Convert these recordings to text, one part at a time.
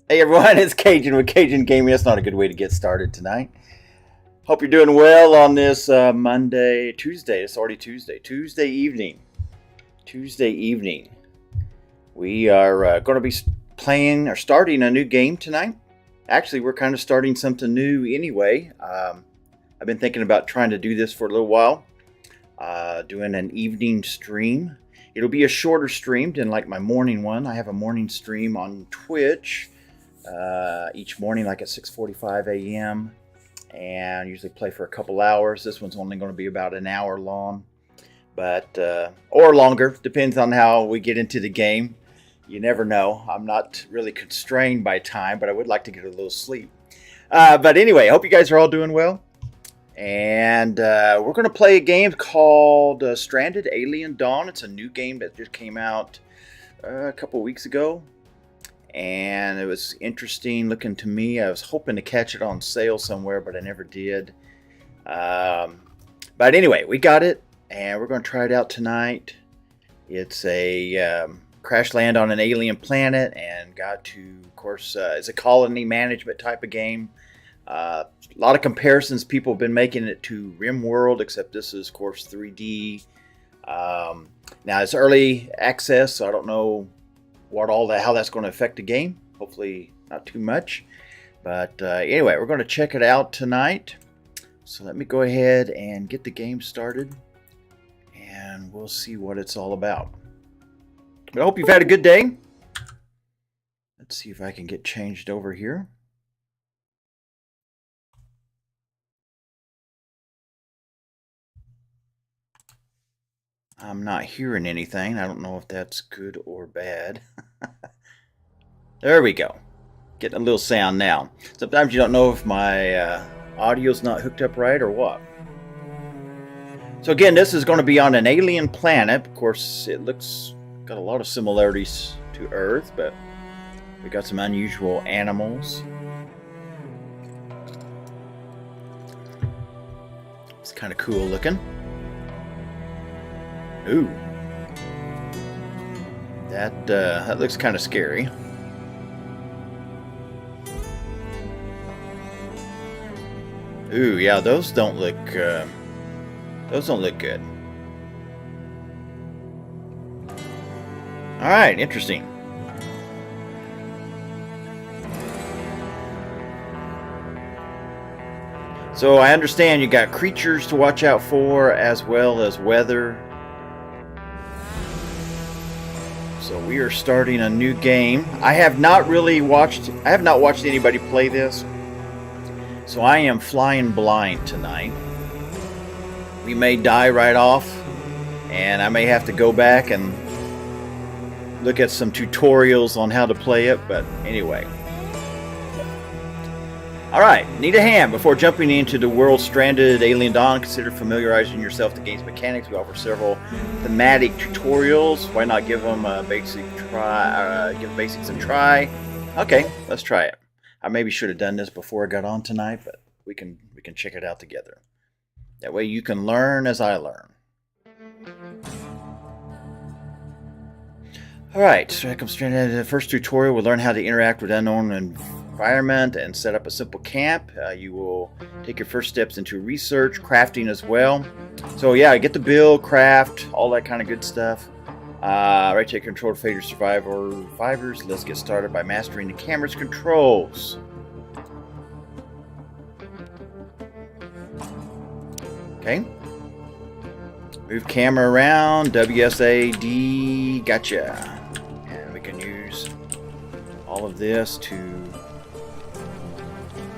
Hey everyone, it's Cajun with Cajun Gaming. That's not a good way to get started tonight. Hope you're doing well on this Tuesday. It's already Tuesday. Tuesday evening. We are going to be playing or starting a new game tonight. Actually, we're kind of starting something new anyway. I've been thinking about trying to do this for a little while. Doing an evening stream. It'll be a shorter stream than like my morning one. I have a morning stream on Twitch. Each morning, like at 6:45 a.m. and usually play for a couple hours. This one's only going to be about an hour long, but or longer, depends on how we get into the game. You never know. I'm not really constrained by time, but I would like to get a little sleep. But anyway, I hope you guys are all doing well. And we're going to play a game called Stranded: Alien Dawn. It's a new game that just came out a couple weeks ago. And it was interesting looking to me. I was hoping to catch it on sale somewhere, but I never did. But anyway, we got it, and we're going to try it out tonight. It's a crash land on an alien planet, and got to, of course, it's a colony management type of game. A lot of comparisons people have been making it to RimWorld, except this is, of course, 3D. Now, it's early access, so I don't know how that's going to affect the game. Hopefully not too much. But anyway, we're going to check it out tonight. So let me go ahead and get the game started, and we'll see what it's all about. But I hope you've had a good day. Let's see if I can get changed over here. I'm not hearing anything. I don't know if that's good or bad. There we go. Getting a little sound now. Sometimes you don't know if my audio's not hooked up right or what. So again, this is going to be on an alien planet. Of course, it looks got a lot of similarities to Earth, but we got some unusual animals. It's kind of cool looking. Ooh, that looks kind of scary. Ooh, yeah, those don't look good. All right, interesting. So I understand you got creatures to watch out for as well as weather. So we are starting a new game. I have not watched anybody play this. So I am flying blind tonight. We may die right off, and I may have to go back and look at some tutorials on how to play it, but anyway. Alright, need a hand. Before jumping into the world Stranded Alien Dawn, consider familiarizing yourself with the game's mechanics. We offer several thematic tutorials. Why not give them a basic try? Give basics a try. Okay, let's try it. I maybe should have done this before I got on tonight, but we can check it out together. That way you can learn as I learn. Alright, so here comes Stranded. The first tutorial, we'll learn how to interact with unknown environment and set up a simple camp. You will take your first steps into research, crafting as well. So yeah, get the build, craft, all that kind of good stuff. Right, take control to fade your survivors. Let's get started by mastering the camera's controls. Okay. Move camera around. WSAD. Gotcha. And we can use all of this to...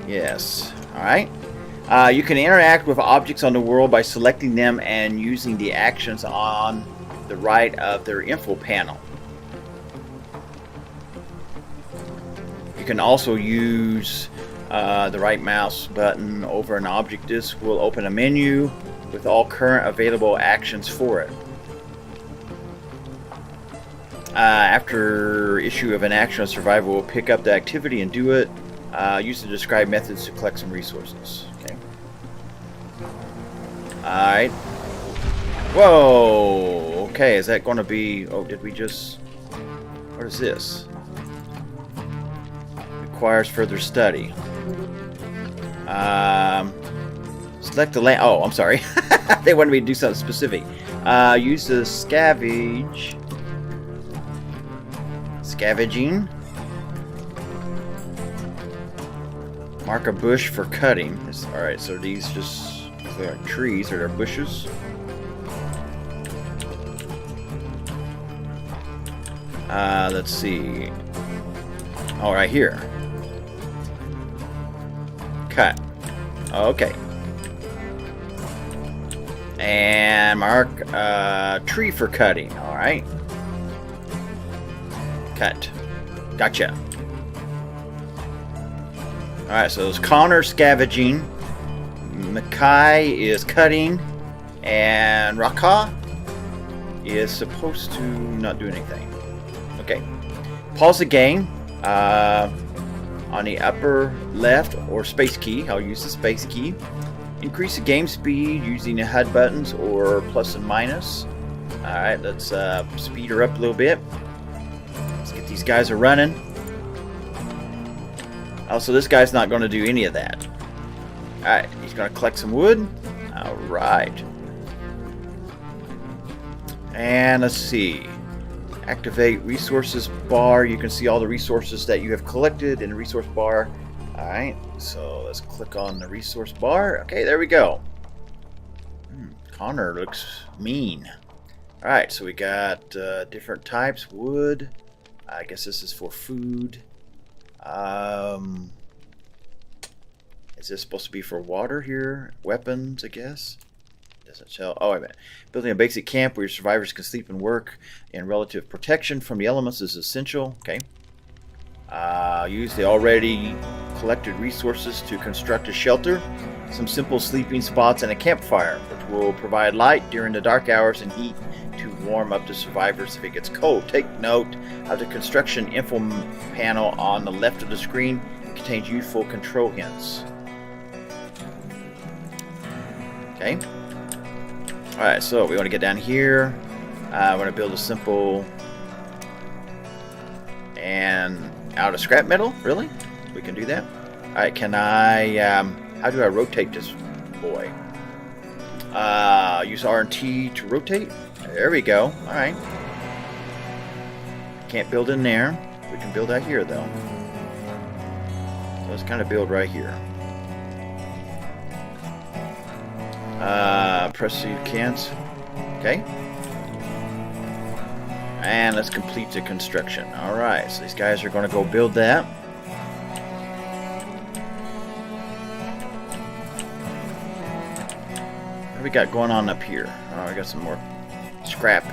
Yes. Alright. You can interact with objects on the world by selecting them and using the actions on the right of their info panel. You can also use the right mouse button over an object. This will open a menu with all current available actions for it. After issue of an action, a survivor will pick up the activity and do it. Use the described methods to collect some resources. Okay. Alright. Whoa! Okay, is that going to be... Oh, did we just... What is this? requires further study. Select the land. Oh, I'm sorry. They wanted me to do something specific. Use the scavenging. Mark a bush for cutting. Alright, so these just look like trees, or they're bushes. Let's see. Oh, right here. Cut. Okay. And mark tree for cutting. Alright. Cut. Gotcha. Alright, so it's Connor scavenging, Mackay is cutting, and Raka is supposed to not do anything. Okay. Pause the game on the upper left or space key. I'll use the space key. Increase the game speed using the HUD buttons or plus and minus. Alright, let's speed her up a little bit. Let's get these guys a running. Oh, so this guy's not going to do any of that. Alright, he's going to collect some wood. Alright. And let's see. Activate resources bar. You can see all the resources that you have collected in the resource bar. Alright, so let's click on the resource bar. Okay, there we go. Connor looks mean. Alright, so we got different types. Wood. I guess this is for food. Is this supposed to be for water here? Weapons, I guess. Doesn't tell. Oh, wait a minute. Building a basic camp where your survivors can sleep and work in relative protection from the elements is essential. Okay. Use the already collected resources to construct a shelter, some simple sleeping spots, and a campfire, which will provide light during the dark hours and heat to warm up the survivors if it gets cold. Take note of the construction info panel on the left of the screen. It contains useful control hints. Okay. Alright, so we want to get down here. I want to build a simple and out of scrap metal. Really? We can do that? Alright, can I how do I rotate this boy? Use R and T to rotate. There we go. Alright. Can't build in there. We can build out here though. So let's kind of build right here. Press the cans. Okay. And let's complete the construction. Alright, so these guys are going to go build that. What do we got going on up here? Oh, we got some more scrap.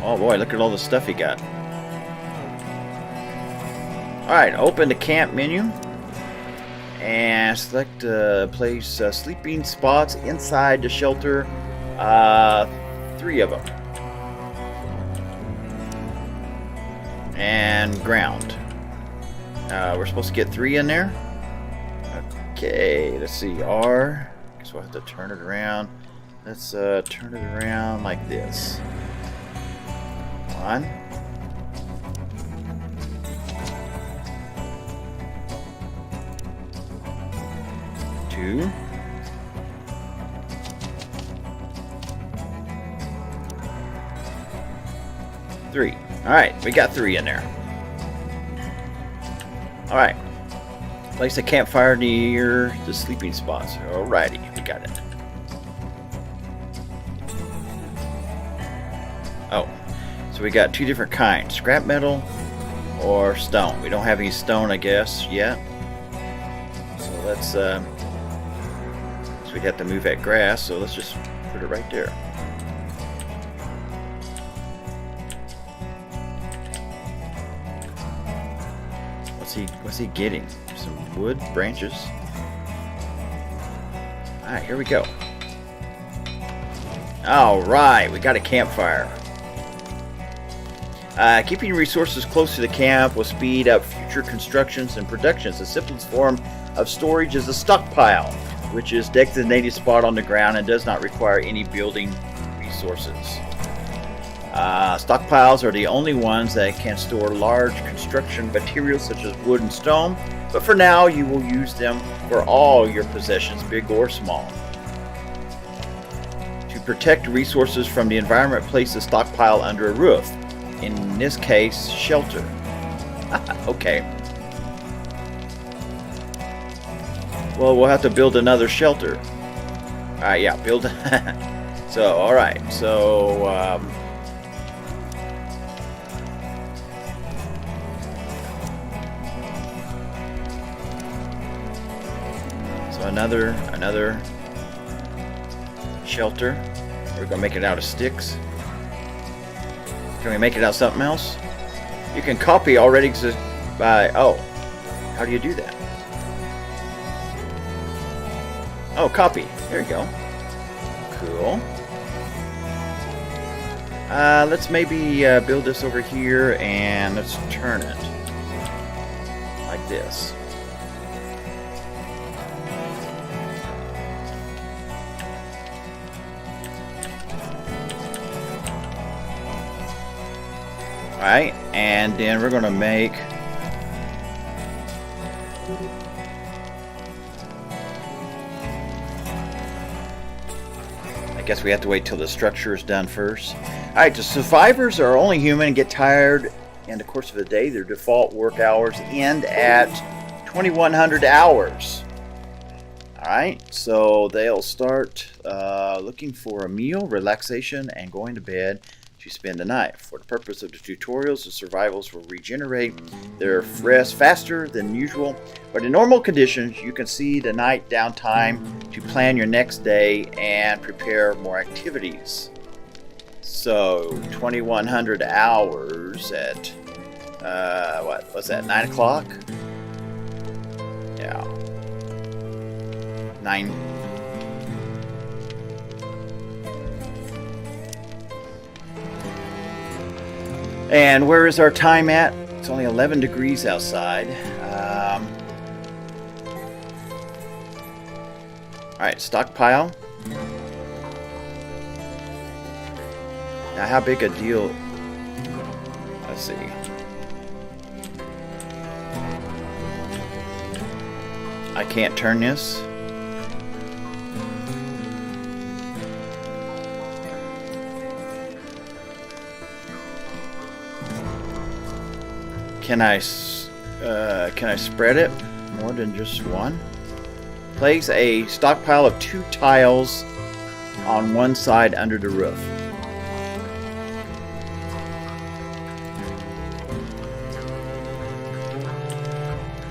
Oh boy, look at all the stuff he got. Alright, open the camp menu. And select place sleeping spots inside the shelter. 3 of them. And ground. We're supposed to get 3 in there. Okay, let's see. R. Guess we'll have to turn it around. Let's turn it around like this. 1. 2. 3. Alright, we got 3 in there. Alright. Place a campfire near the sleeping spots. Alrighty, we got it. Oh, so we got 2 different kinds. Scrap metal or stone. We don't have any stone, I guess, yet. So let's, so we'd have to move that grass, so let's just put it right there. What's he getting? Some wood, branches. Alright, here we go. Alright, we got a campfire. Keeping resources close to the camp will speed up future constructions and productions. The simplest form of storage is a stockpile, which is designated spot on the ground and does not require any building resources. Stockpiles are the only ones that can store large construction materials such as wood and stone, but for now you will use them for all your possessions, big or small. To protect resources from the environment, place a stockpile under a roof. In this case, shelter. Okay. Well, we'll have to build another shelter. Alright, yeah, build. So, alright, so, another shelter. We're gonna make it out of sticks. Can we make it out of something else? You can copy already exist by. Oh, how do you do that? Oh, copy. There you go. Cool. Let's maybe build this over here and let's turn it like this. Alright, and then we're going to make I guess we have to wait till the structure is done first. Alright, the survivors are only human and get tired in the course of the day. Their default work hours end at 2100 hours. Alright, so they'll start looking for a meal, relaxation, and going to bed to spend the night. For the purpose of the tutorials, the survivors will regenerate their rest faster than usual, but in normal conditions you can see the night downtime to plan your next day and prepare more activities. So 2100 hours at what was that, 9 o'clock? Yeah, 9. And where is our time at? It's only 11 degrees outside. Alright, stockpile. Now, how big a deal? Let's see. I can't turn this. Can I spread it more than just one? Place a stockpile of 2 tiles on one side under the roof.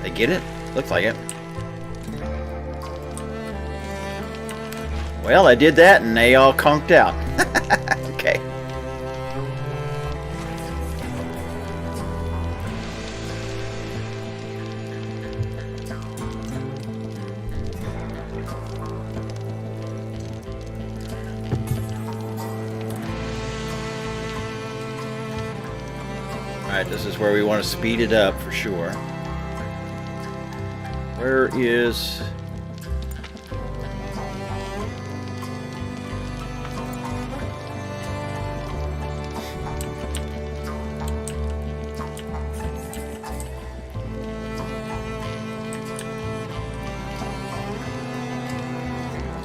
They get it? Looks like it. Well, I did that and they all conked out. Okay. Alright, this is where we want to speed it up for sure. Where is...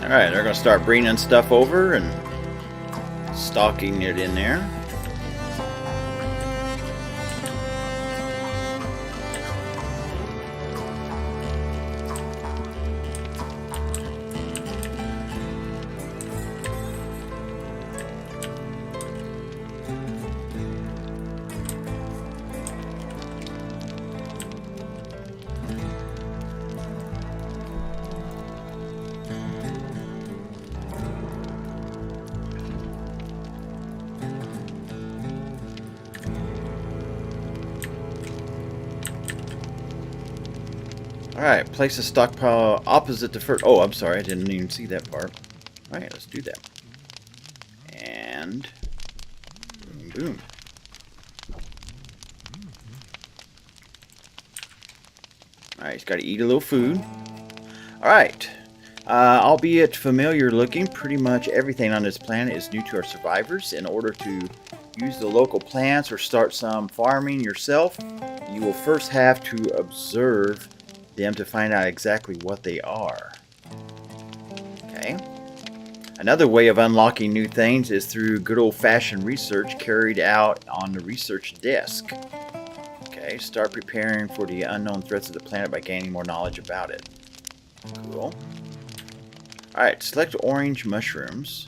Alright, they're going to start bringing stuff over and stocking it in there. Alright, place a stockpile opposite the first... Oh, I'm sorry, I didn't even see that part. Alright, let's do that. And... boom. Alright, he's got to eat a little food. Alright. Albeit familiar looking, pretty much everything on this planet is new to our survivors. In order to use the local plants or start some farming yourself, you will first have to observe them to find out exactly what they are. Okay. Another way of unlocking new things is through good old-fashioned research carried out on the research desk. Okay, start preparing for the unknown threats of the planet by gaining more knowledge about it. Cool. Alright, select orange mushrooms.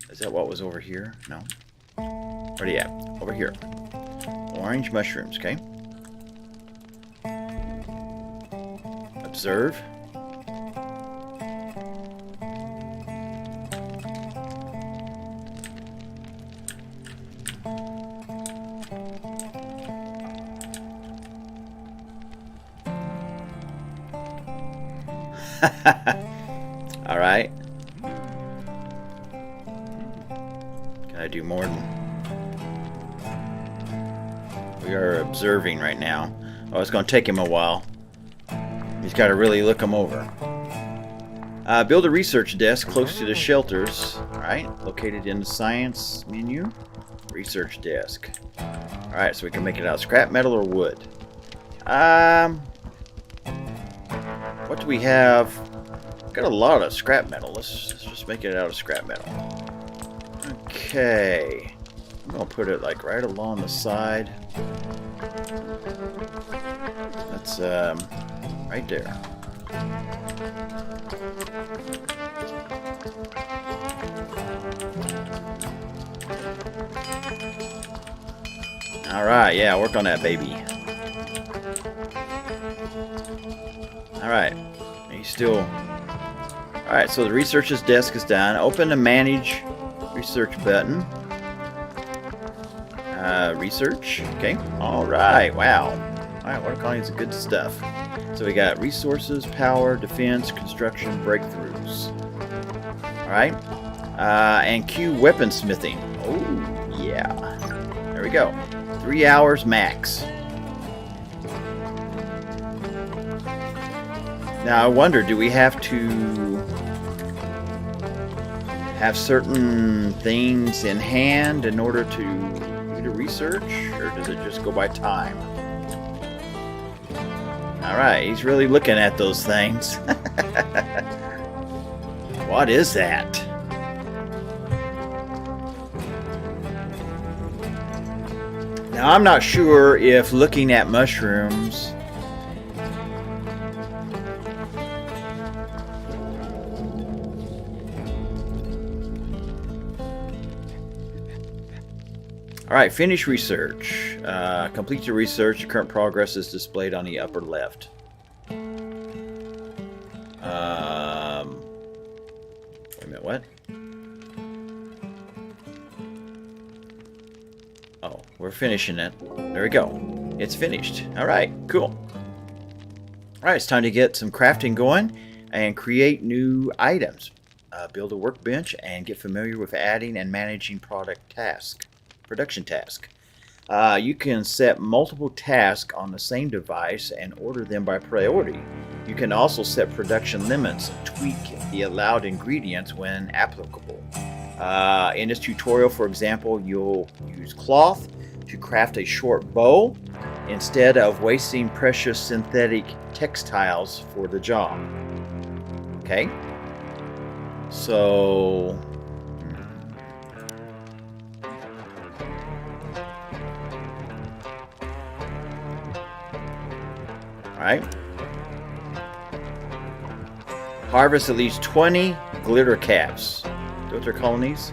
Is that what was over here? No. Where are you at? Over here. Orange mushrooms, okay. Observe. All right. Can I do more than... We are observing right now. Oh, it's going to take him a while. He's got to really look them over. Build a research desk close to the shelters. All right. Located in the science menu. Research desk. All right. So we can make it out of scrap metal or wood. What do we have? Got a lot of scrap metal. Let's just make it out of scrap metal. Okay. I'm going to put it like right along the side. That's right there. All right, yeah, work on that, baby. All right, he's still. All right, so the researcher's desk is done. Open the manage research button. Research. Okay. All right. Wow. All right, water colonies is good stuff. So we got resources, power, defense, construction, breakthroughs. All right. And Q weaponsmithing. Oh yeah. There we go. 3 hours max. Now I wonder, do we have to have certain things in hand in order to do the research, or does it just go by time? Alright, he's really looking at those things. What is that? Now I'm not sure if looking at mushrooms Alright, finish research. Complete your research. Your current progress is displayed on the upper left. Wait a minute, what? Oh, we're finishing it. There we go. It's finished. Alright, cool. Alright, it's time to get some crafting going and create new items. Build a workbench and get familiar with adding and managing production task. You can set multiple tasks on the same device and order them by priority. You can also set production limits and tweak the allowed ingredients when applicable. In this tutorial, for example, you'll use cloth to craft a short bow instead of wasting precious synthetic textiles for the job. Okay? So... Alright. Harvest at least 20 glitter caps. Do what they're calling these?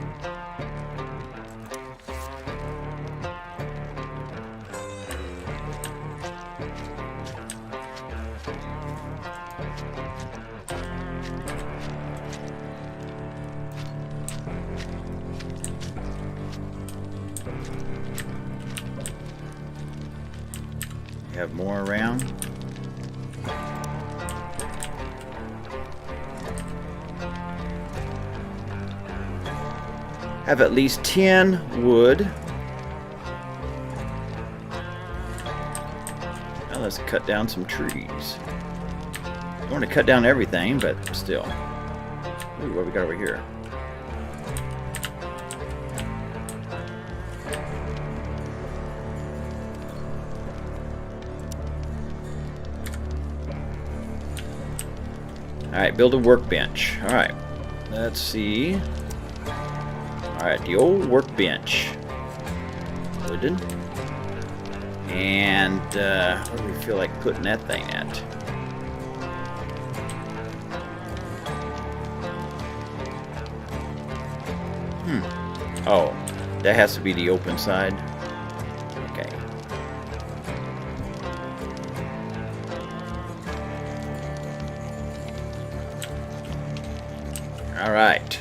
We have more around. Have at least 10 wood. Now let's cut down some trees. I want to cut down everything, but still. Ooh, what we got over here? Alright, build a workbench. Alright. Let's see. Alright, the old workbench. Wooden. And where do we feel like putting that thing at? Oh, that has to be the open side. Okay. Alright.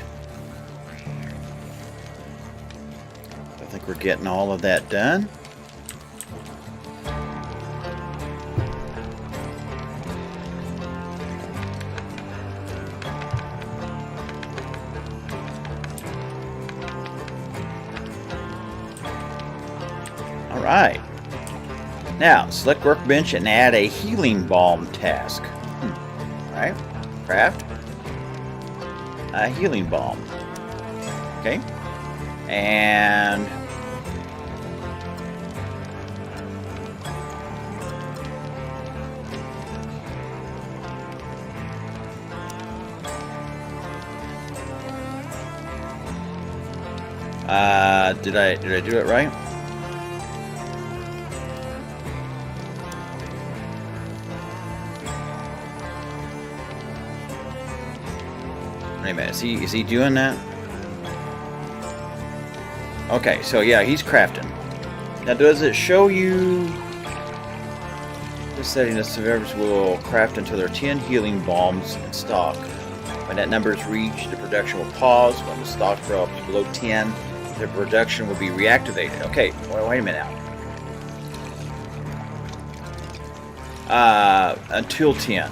I think we're getting all of that done. Alright. Now, select workbench and add a healing balm task. Alright. Craft a healing balm. Okay. And did I do it right? Wait a minute, is he doing that? Okay, so yeah, he's crafting. Now, does it show you this setting? The survivors will craft until there are 10 healing balms in stock. When that number is reached, the production will pause. When the stock drops below 10, the production will be reactivated. Okay, wait a minute now. Until 10.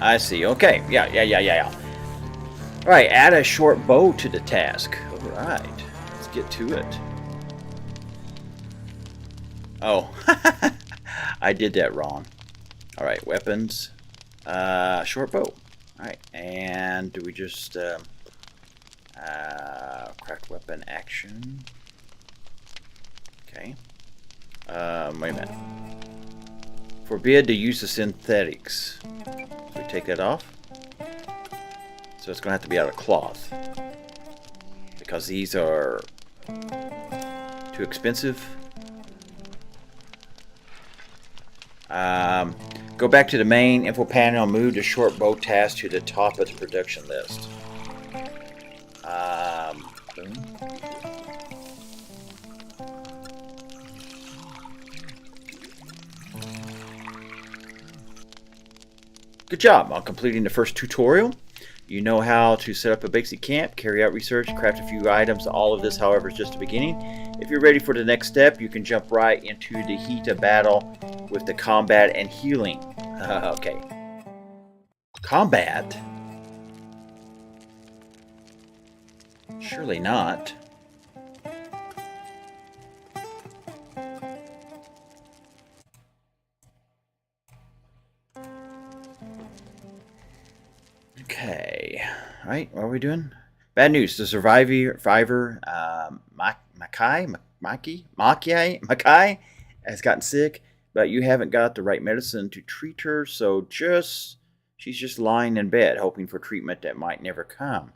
I see. Okay. Yeah. All right. Add a short bow to the task. All right. Let's get to it. Oh, I did that wrong. All right. Weapons. Short bow. All right. And do we just craft weapon action? Okay. Wait a minute. Forbid the use of synthetics. So we take that off. So it's going to have to be out of cloth. Because these are too expensive. Go back to the main info panel and move the short bow task to the top of the production list. Boom. Good job on completing the first tutorial. You know how to set up a basic camp, carry out research, craft a few items. All of this, however, is just the beginning. If you're ready for the next step, you can jump right into the heat of battle with the combat and healing. Okay. Combat? Surely not. Okay. Alright, what are we doing? Bad news. The survivor, Makai has gotten sick, but you haven't got the right medicine to treat her, so she's just lying in bed, hoping for treatment that might never come.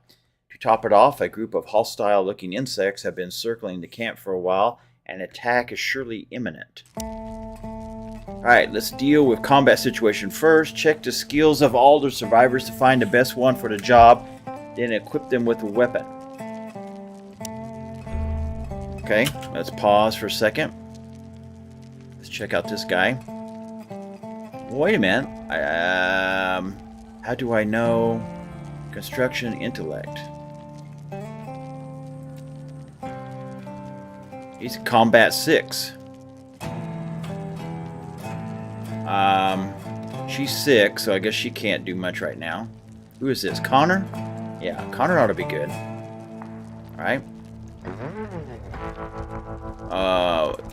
To top it off, a group of hostile-looking insects have been circling the camp for a while, and an attack is surely imminent. Alright, let's deal with combat situation first. Check the skills of all the survivors to find the best one for the job, then equip them with a weapon. Okay, let's pause for a second. Let's check out this guy. Wait a minute. How do I know construction intellect? He's combat 6. She's sick, so I guess she can't do much right now. Who is this? Connor? Yeah, Connor ought to be good. Alright.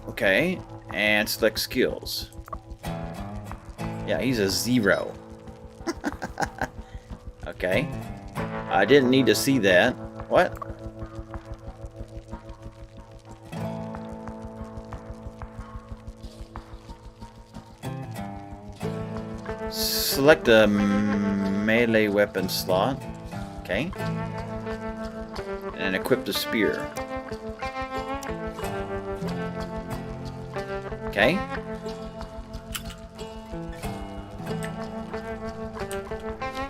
Okay. And select skills. Yeah, he's a 0. Okay. I didn't need to see that. What? Select a melee weapon slot. Okay. And equip the spear. Okay.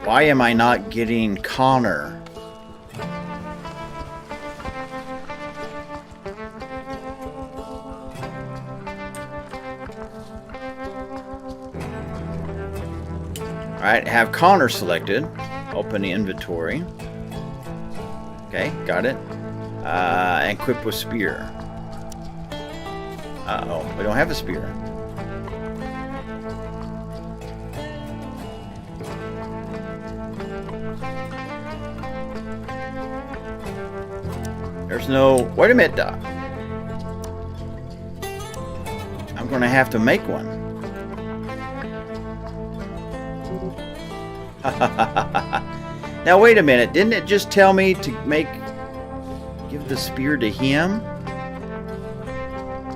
Why am I not getting Connor? Alright, have Connor selected. Open the inventory. Okay, got it. And equip with spear. Uh-oh, we don't have a spear. There's no... Wait a minute. I'm going to have to make one. Now wait a minute, didn't it just tell me to give the spear to him?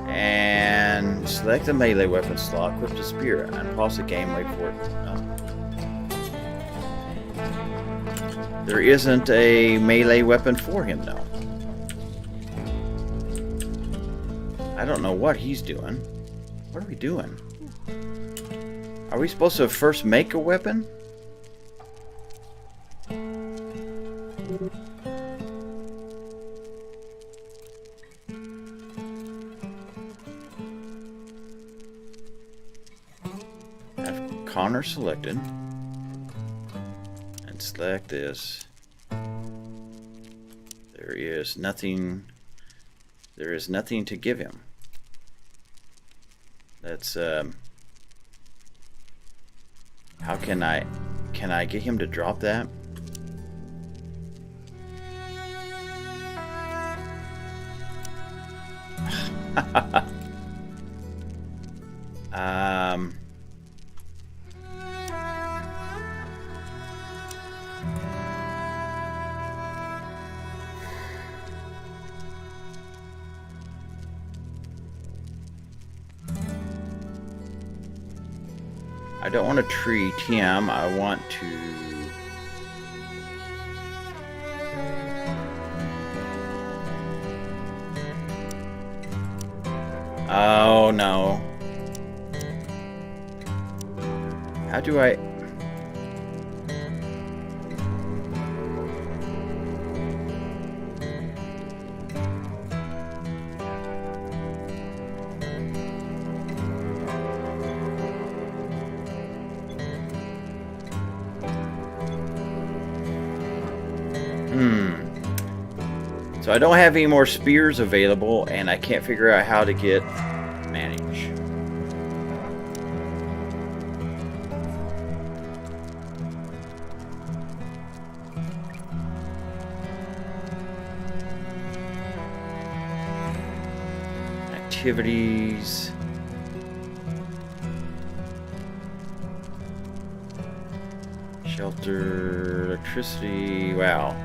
And select the melee weapon slot, equip the spear, and pause the game, wait for it. No. There isn't a melee weapon for him though. I don't know what he's doing. What are we doing? Are we supposed to first make a weapon? Have Connor selected. And select this. There is nothing to give him. That's how can I get him to drop that? I don't want to treat him. I want to... Oh, no. How do I... So I don't have any more spears available, and I can't figure out how to get manage. Activities. Shelter, electricity, wow.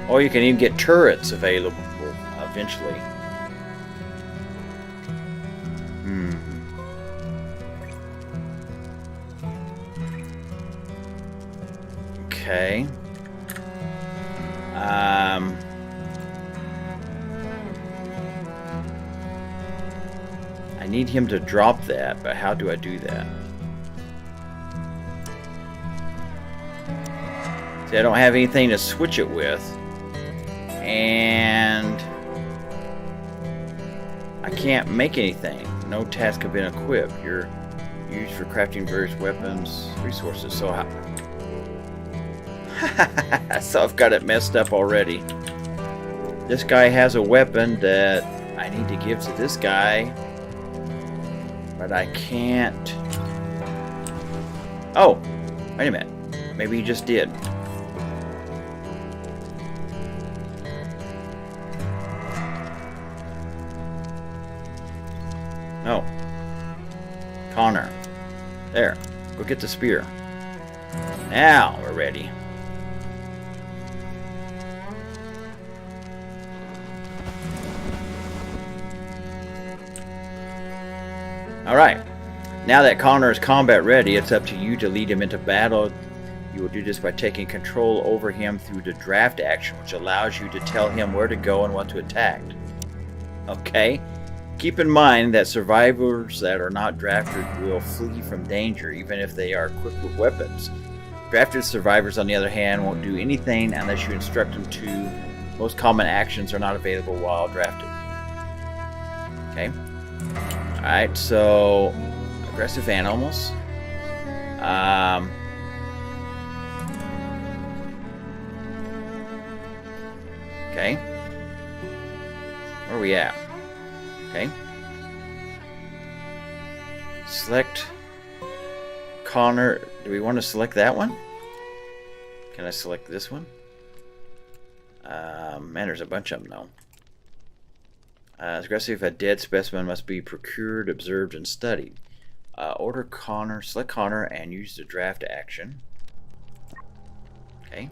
Oh, you can even get turrets available eventually. Okay. I need him to drop that, but how do I do that? See, I don't have anything to switch it with. And I can't make anything. No task have been equipped. You're used for crafting various weapons, resources. So so I've got it messed up already. This guy has a weapon that I need to give to this guy, but I can't. Oh, wait a minute. Maybe he just did. No. Connor. There. Go get the spear. Now we're ready. Alright. Now that Connor is combat ready, it's up to you to lead him into battle. You will do this by taking control over him through the draft action, which allows you to tell him where to go and what to attack. Okay? Keep in mind that survivors that are not drafted will flee from danger, even if they are equipped with weapons. Drafted survivors, on the other hand, won't do anything unless you instruct them to. Most common actions are not available while drafted. Okay? Alright, so aggressive animals. Okay. Where are we at? Okay. Select Connor. Do we want to select that one? Can I select this one? Man, there's a bunch of them though. Aggressive, a dead specimen must be procured, observed, and studied. Order Connor, select Connor, and use the draft action. Okay.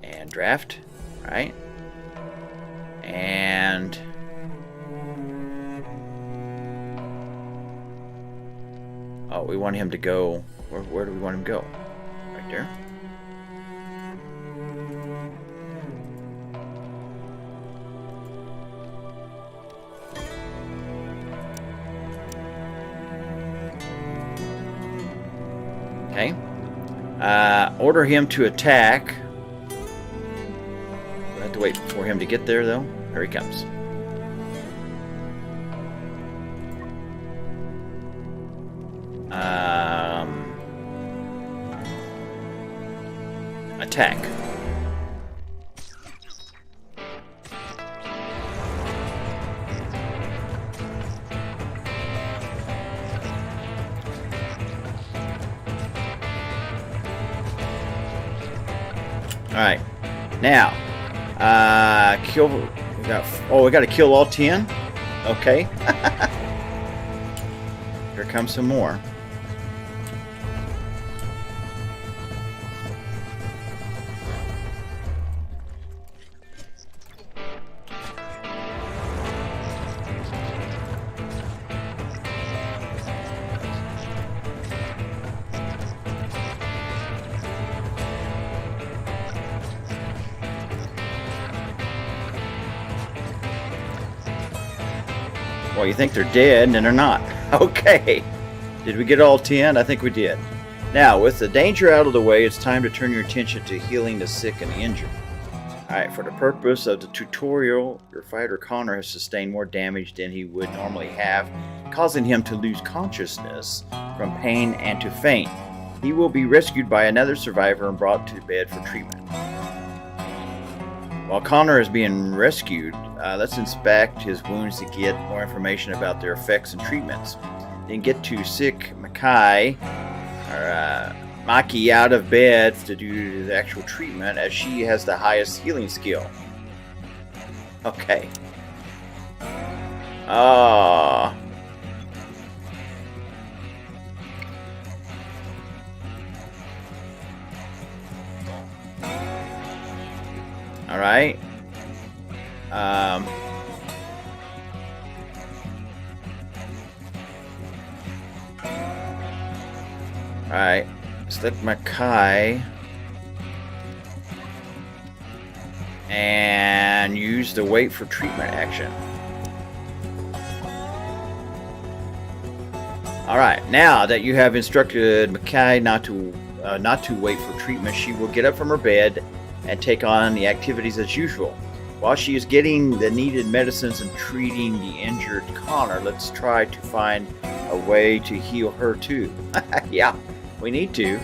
And draft. Alright. And oh, we want him to go. Where do we want him to go? Right there. Okay. Order him to attack. We'll have to wait for him to get there, though. Here he comes. Attack. Alright. Now, kill. We got to kill all 10? Okay. Here comes some more. Well, you think they're dead, and they're not. Okay. Did we get all 10? I think we did. Now, with the danger out of the way, it's time to turn your attention to healing the sick and the injured. Alright, for the purpose of the tutorial, your fighter Connor has sustained more damage than he would normally have, causing him to lose consciousness from pain and to faint. He will be rescued by another survivor and brought to bed for treatment. While Connor is being rescued, let's inspect his wounds to get more information about their effects and treatments. Then get to sick Maki out of bed to do the actual treatment, as she has the highest healing skill. Okay. Alright. Alright. Select Maki. And use the wait for treatment action. Alright, now that you have instructed Maki not to wait for treatment, she will get up from her bed and take on the activities as usual. While she is getting the needed medicines and treating the injured Connor, let's try to find a way to heal her too. Yeah, we need to.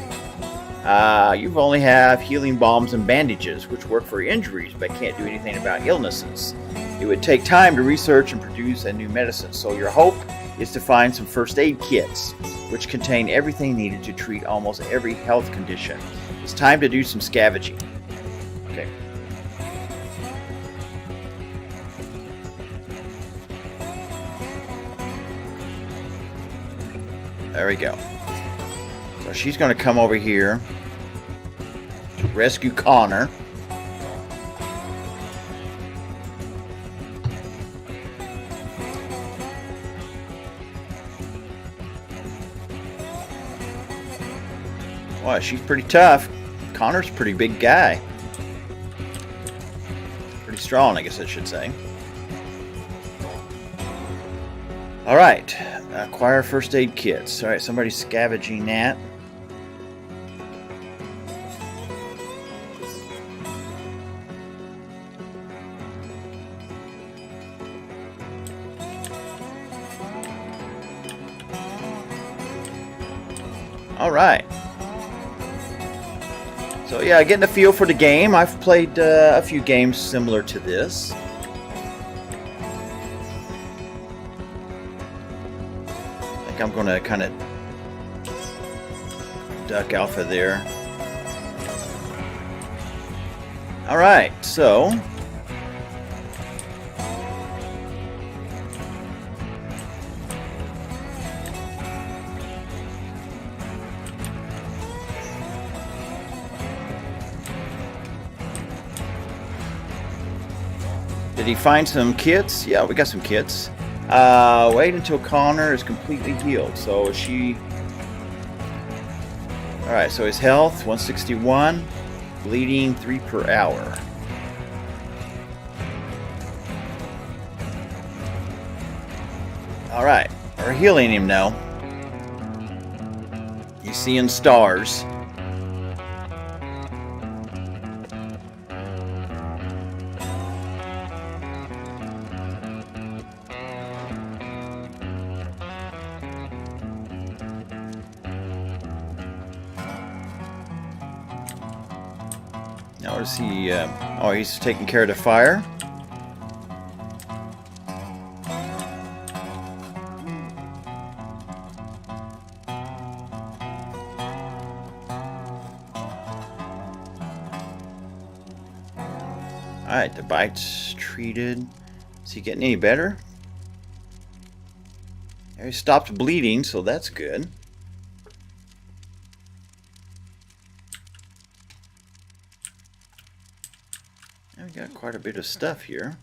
You only have healing balms and bandages, which work for injuries but can't do anything about illnesses. It would take time to research and produce a new medicine, so your hope is to find some first aid kits, which contain everything needed to treat almost every health condition. It's time to do some scavenging. Okay. There we go. So she's going to come over here to rescue Connor. Wow, she's pretty tough. Connor's a pretty big guy. Pretty strong, I guess I should say. Alright. Acquire first aid kits. Alright, somebody's scavenging that. Alright. So yeah, getting a feel for the game. I've played a few games similar to this. I think I'm going to kind of duck Alpha there. Alright, so... Did he find some kits? Yeah, we got some kits. Wait until Connor is completely healed. So is she... Alright, so his health, 161. Bleeding, 3 per hour. Alright, we're healing him now. He's seeing stars. Now is he, oh, he's taking care of the fire. Alright, the bite's treated. Is he getting any better? He stopped bleeding, so that's good. We got quite a bit of stuff here.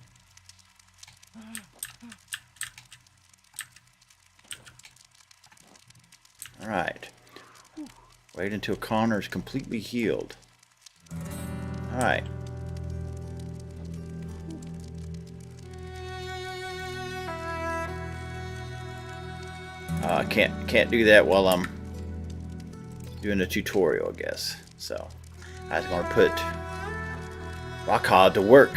Alright. Wait until Connor is completely healed. Alright. Can't do that while I'm doing a tutorial, I guess. So I was going to put Rakhad to work.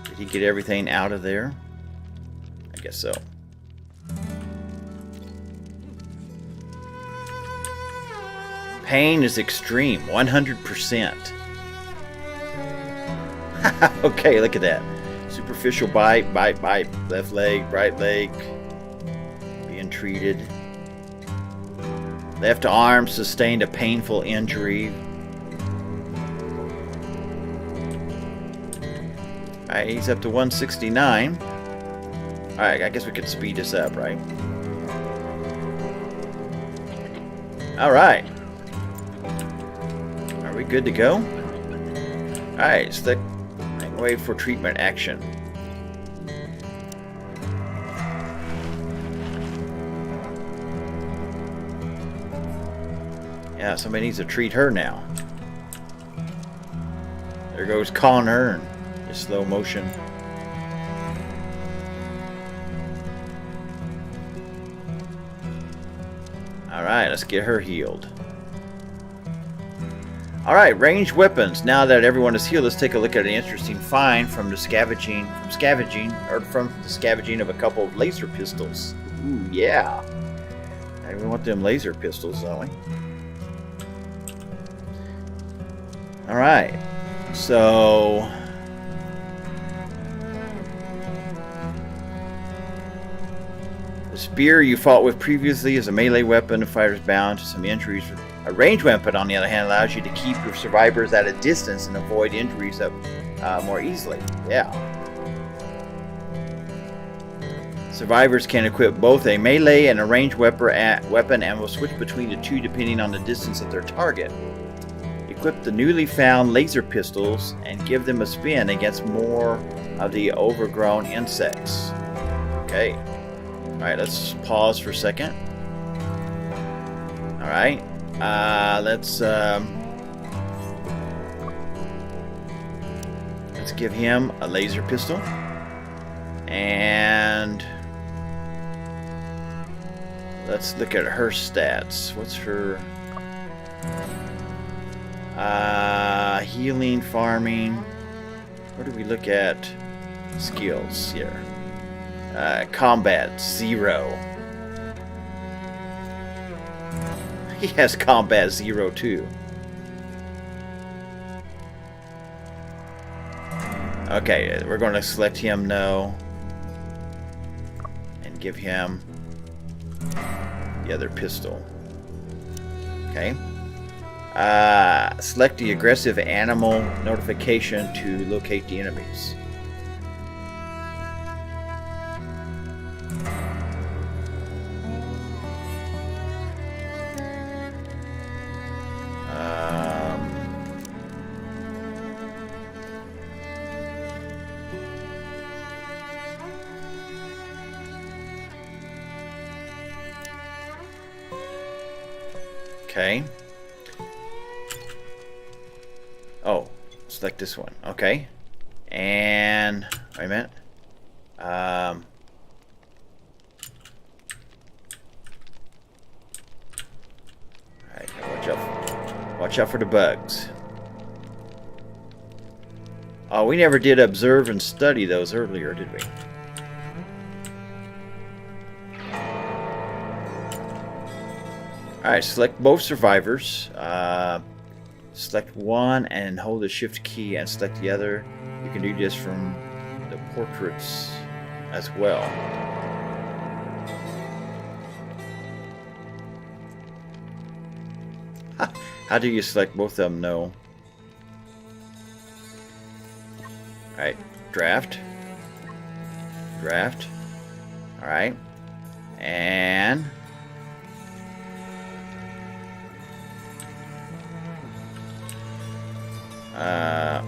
Did he get everything out of there? I guess so. Pain is extreme, 100%. Okay, look at that. Superficial bite, left leg, right leg, being treated. Left arm sustained a painful injury. Alright, he's up to 169. Alright, I guess we could speed this up, right? Alright. Are we good to go? Alright, stick. Wait for treatment action. Yeah, somebody needs to treat her now. There goes Connor in slow motion. Alright, let's get her healed. Alright, ranged weapons. Now that everyone is healed, let's take a look at an interesting find from the scavenging of a couple of laser pistols. Ooh, yeah. Hey, we want them laser pistols, don't we? Alright. So the spear you fought with previously is a melee weapon. The fighter is bound to some injuries. A ranged weapon, on the other hand, allows you to keep your survivors at a distance and avoid injuries more easily. Yeah. Survivors can equip both a melee and a ranged weapon and will switch between the two depending on the distance of their target. Equip the newly found laser pistols and give them a spin against more of the overgrown insects. Okay. Alright, let's pause for a second. Alright. Let's give him a laser pistol. And let's look at her stats. What's her healing, farming? Where do we look at skills here? Combat 0. He has combat 0 too. Okay, we're going to select him no, and give him the other pistol. Okay. Select the aggressive animal notification to locate the enemies. Okay. Oh, select this one. Okay. And wait a minute. Alright, watch out for the bugs. Oh, we never did observe and study those earlier, did we? Alright, select both survivors. Select one and hold the shift key and select the other. You can do this from the portraits as well. How do you select both of them? No. Alright, draft. Draft. Alright. And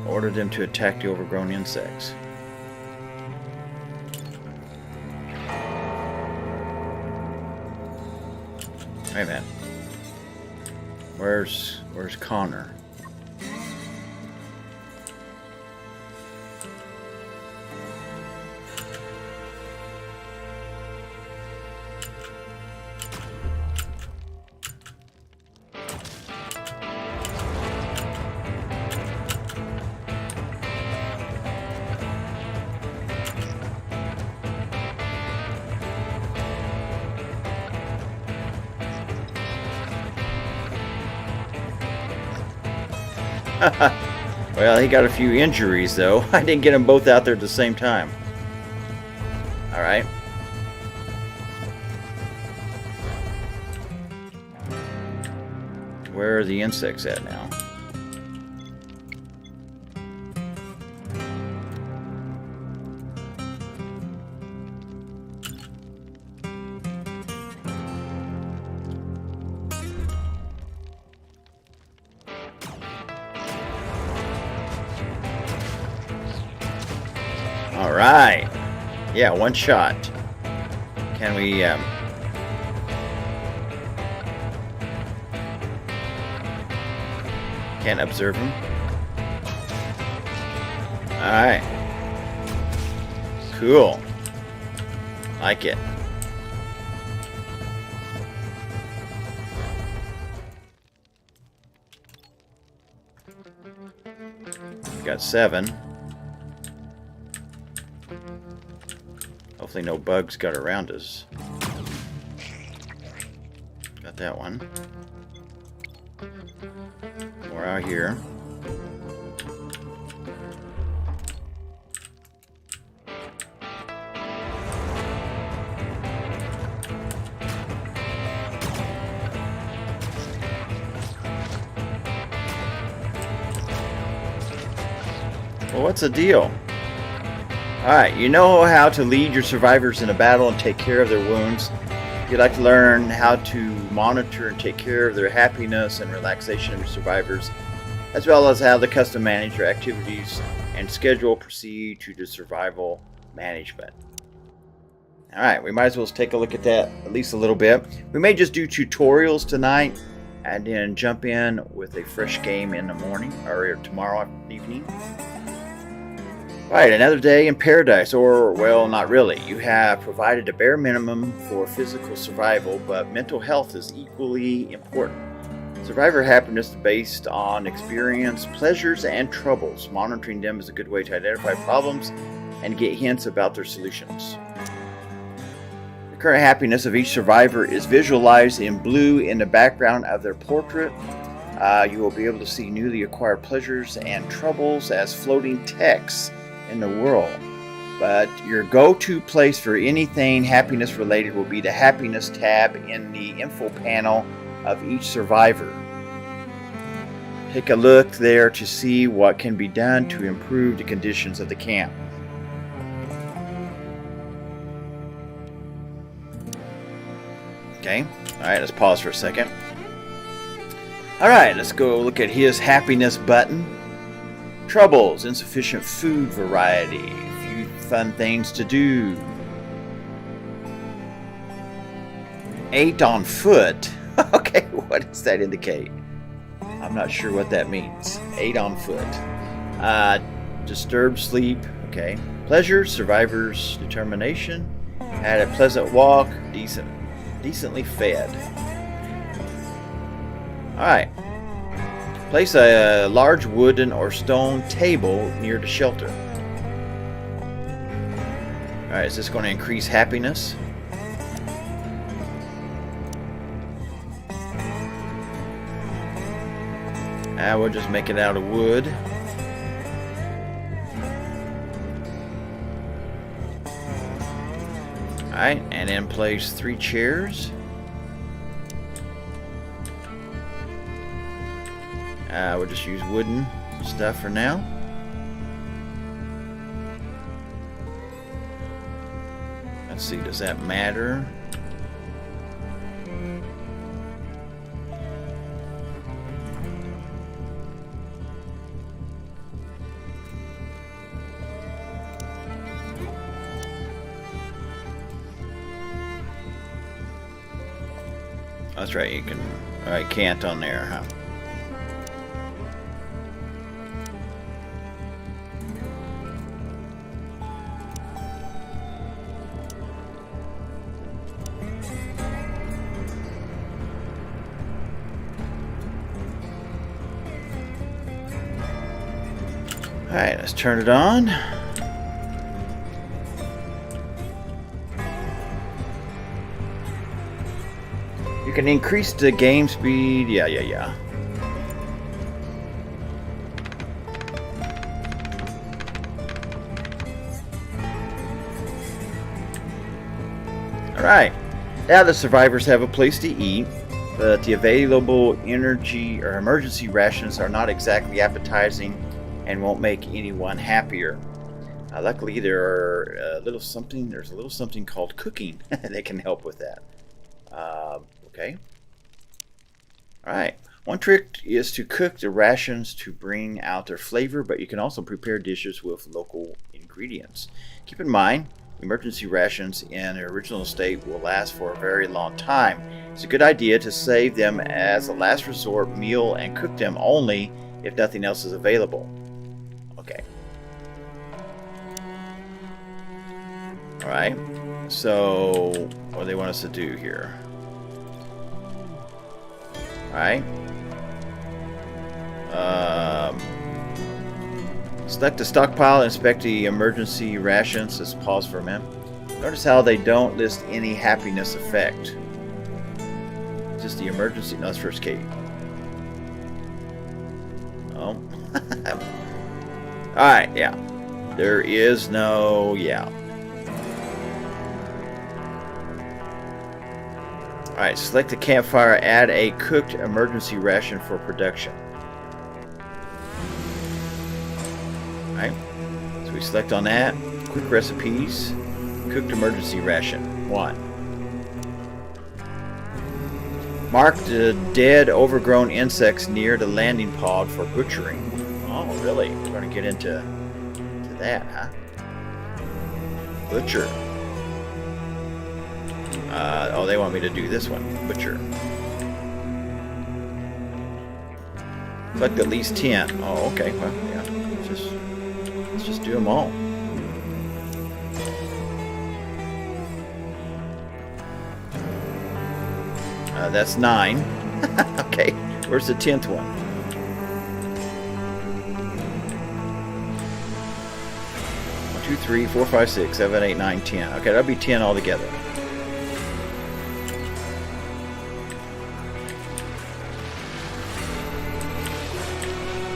order them to attack the overgrown insects. Wait a minute. Where's Connor? Well, he got a few injuries, though. I didn't get them both out there at the same time. Alright. Where are the insects at now? Alright. Yeah, one shot. Can we, can't observe him? Alright. Cool. Like it. Got 7. Hopefully no bugs got around us. Got that one. More out here. Well, what's the deal? Alright, you know how to lead your survivors in a battle and take care of their wounds. You'd like to learn how to monitor and take care of their happiness and relaxation of your survivors, as well as how to custom manage their activities and schedule proceed to the survival management. All right, we might as well take a look at that at least a little bit. We may just do tutorials tonight and then jump in with a fresh game in the morning or tomorrow evening. All right, another day in paradise, or well, not really. You have provided a bare minimum for physical survival, but mental health is equally important. Survivor happiness is based on experience, pleasures, and troubles. Monitoring them is a good way to identify problems and get hints about their solutions. The current happiness of each survivor is visualized in blue in the background of their portrait. You will be able to see newly acquired pleasures and troubles as floating text in the world. But your go-to place for anything happiness related will be the happiness tab in the info panel of each survivor. Take a look there to see what can be done to improve the conditions of the camp. Okay, alright, let's pause for a second. Alright, let's go look at his happiness button. Troubles, insufficient food variety, few fun things to do. 8 on foot. Okay, what does that indicate? I'm not sure what that means. 8 on foot. Disturbed sleep. Okay. Pleasure, survivor's determination. Had a pleasant walk. Decently fed. Alright. Place a large wooden or stone table near the shelter. Alright, is this going to increase happiness? We'll just make it out of wood. Alright, and then place 3 chairs. We'll just use wooden stuff for now. Let's see, does that matter? That's right, you can. Alright, can't on there, huh? Alright, let's turn it on. You can increase the game speed. Yeah. Alright. Now the survivors have a place to eat, but the available energy or emergency rations are not exactly appetizing and won't make anyone happier. Luckily, there's a little something called cooking that can help with that. Okay. Alright. One trick is to cook the rations to bring out their flavor, but you can also prepare dishes with local ingredients. Keep in mind, emergency rations in their original state will last for a very long time. It's a good idea to save them as a last resort meal and cook them only if nothing else is available. Okay. Alright. So, what do they want us to do here? Alright. Select the stockpile and inspect the emergency rations. Let's pause for a minute. Notice how they don't list any happiness effect. Just the emergency. No, that's first Kate. Oh. Alright, yeah. There is no, yeah. Alright, select the campfire, add a cooked emergency ration for production. Alright, so we select on that. Quick recipes, cooked emergency ration, 1. Mark the dead overgrown insects near the landing pod for butchering. Oh, really? We're going to get into that, huh? Butcher. Oh, they want me to do this one. Butcher. Select at least 10. Oh, okay. Well, yeah. Let's just do them all. That's 9. Okay. Where's the 10th one? One, 2, 3, 4, 5, 6, 7, 8, 9, 10. Okay, that'll be 10 altogether.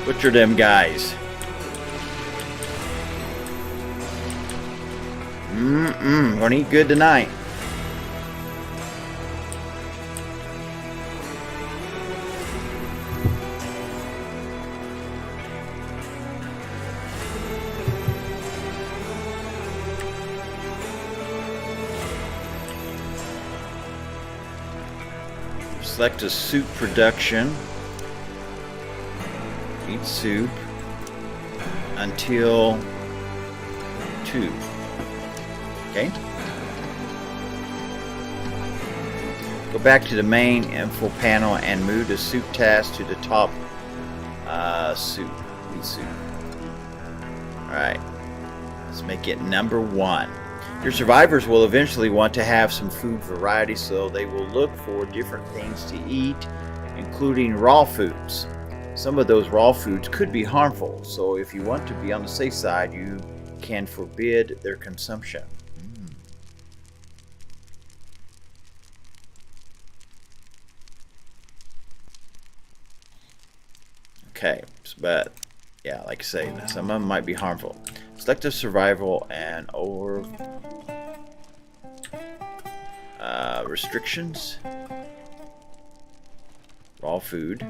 Butcher them guys. Gonna eat good tonight. Select a soup production. Eat soup until 2. Okay. Go back to the main info panel and move the soup task to the top. Soup. Eat soup. Alright. Let's make it number 1. Your survivors will eventually want to have some food variety, so they will look for different things to eat, including raw foods. Some of those raw foods could be harmful, so if you want to be on the safe side, you can forbid their consumption. Okay, but yeah, like I say, some of them might be harmful. Select a survival and over restrictions. Raw food.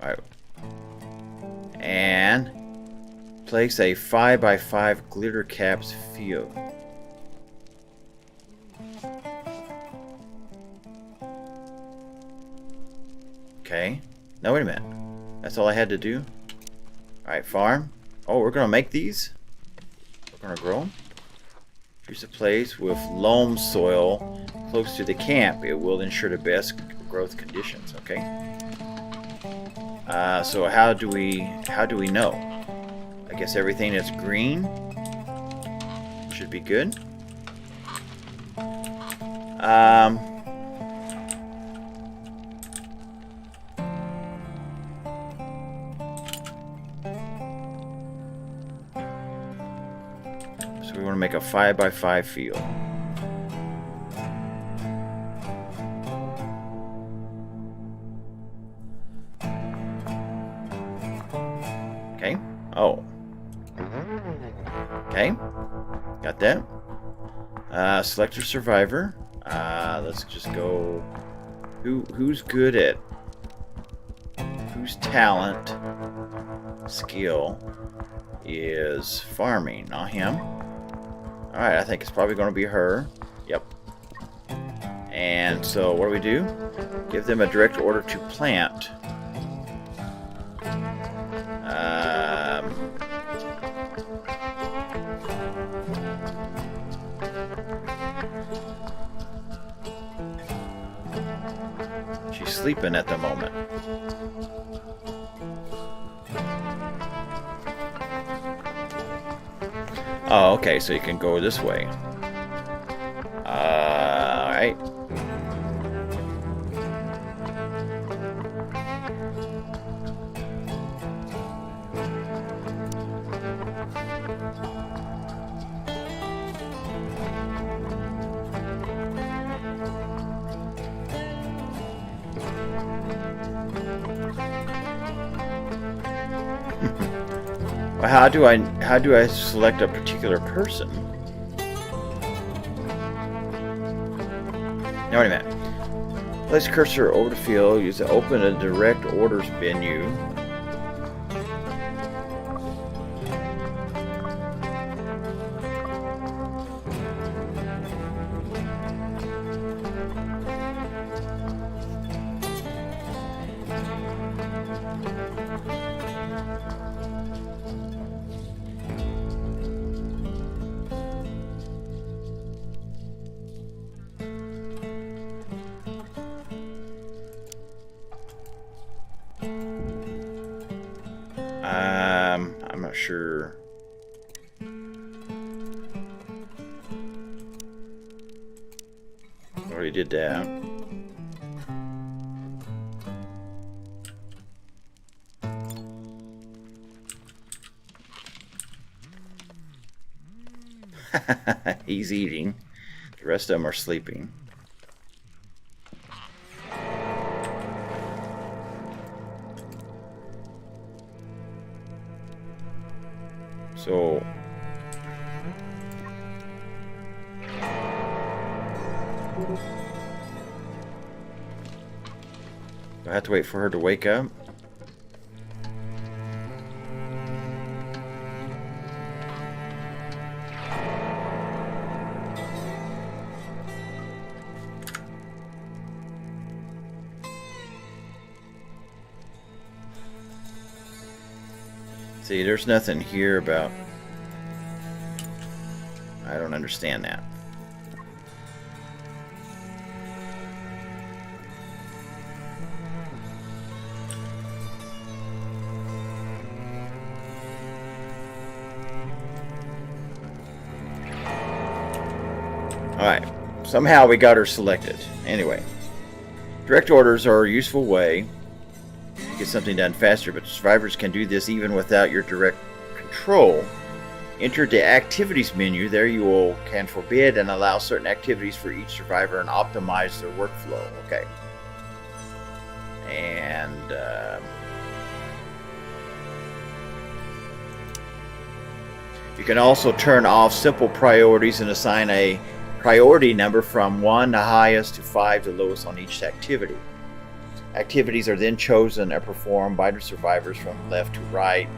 Alright. And place a 5x5 glitter caps field. Okay. No, wait a minute. That's all I had to do? Alright, farm. Oh, we're gonna make these? We're gonna grow them? Choose a place with loam soil close to the camp. It will ensure the best growth conditions, okay? So how do we know? I guess everything that's green should be good. So we want to make a 5x5 field. Okay. Oh. Okay. Got that. Select your survivor. Let's just go. Who's good at? Whose talent, skill is farming? Not him. All right. I think it's probably going to be her. Yep. And so what do? Give them a direct order to plant. She's sleeping at the moment. Oh, okay, so you can go this way. Alright. Well, how do I select a particular person? Now wait a minute. Place cursor over the field. Use to open a direct orders menu. sure. Already did that. He's eating. The rest of them are sleeping. So do I have to wait for her to wake up? See, there's nothing here about... I don't understand that. Alright, somehow we got her selected. Anyway, direct orders are a useful way to get something done faster, but survivors can do this even without your direct control. Enter the activities menu. There you can forbid and allow certain activities for each survivor and optimize their workflow. Okay. And you can also turn off simple priorities and assign a priority number from 1 the highest to 5 the lowest on each activity. Activities are then chosen and performed by the survivors from left to right.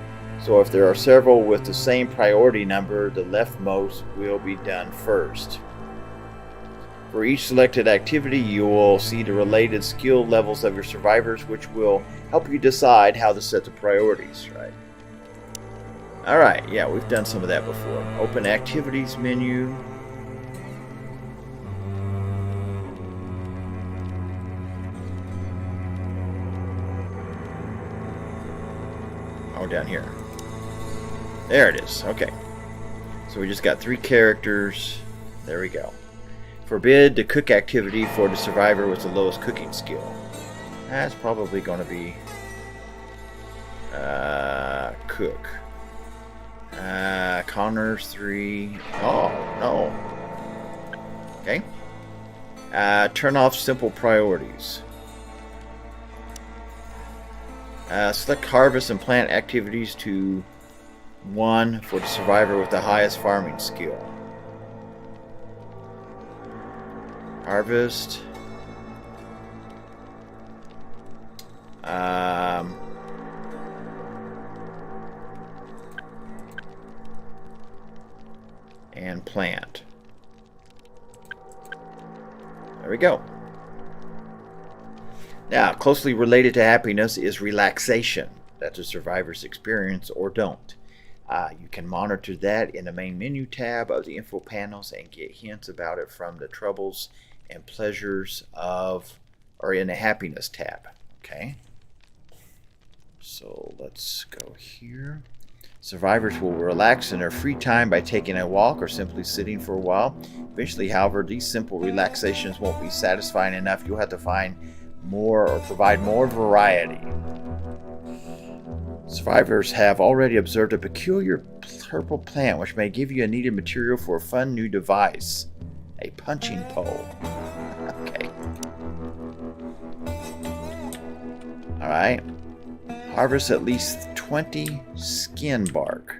So if there are several with the same priority number, the leftmost will be done first. For each selected activity, you will see the related skill levels of your survivors, which will help you decide how to set the priorities, right? Alright, yeah, we've done some of that before. Open activities menu. Oh, down here. There it is. Okay. So we just got 3 characters. There we go. Forbid the cook activity for the survivor with the lowest cooking skill. That's probably going to be cook. Connors 3. Oh, no. Okay. Turn off simple priorities. Select harvest and plant activities to 1 for the survivor with the highest farming skill. Harvest. And plant. There we go. Now, closely related to happiness is relaxation that the survivors experience or don't. You can monitor that in the main menu tab of the info panels and get hints about it from the troubles and pleasures of, or in the happiness tab. Okay. So let's go here. Survivors will relax in their free time by taking a walk or simply sitting for a while. Eventually, however, these simple relaxations won't be satisfying enough. You'll have to find more or provide more variety. Survivors have already observed a peculiar purple plant which may give you a needed material for a fun new device. A punching pole. Okay. Alright. Harvest at least 20 skin bark.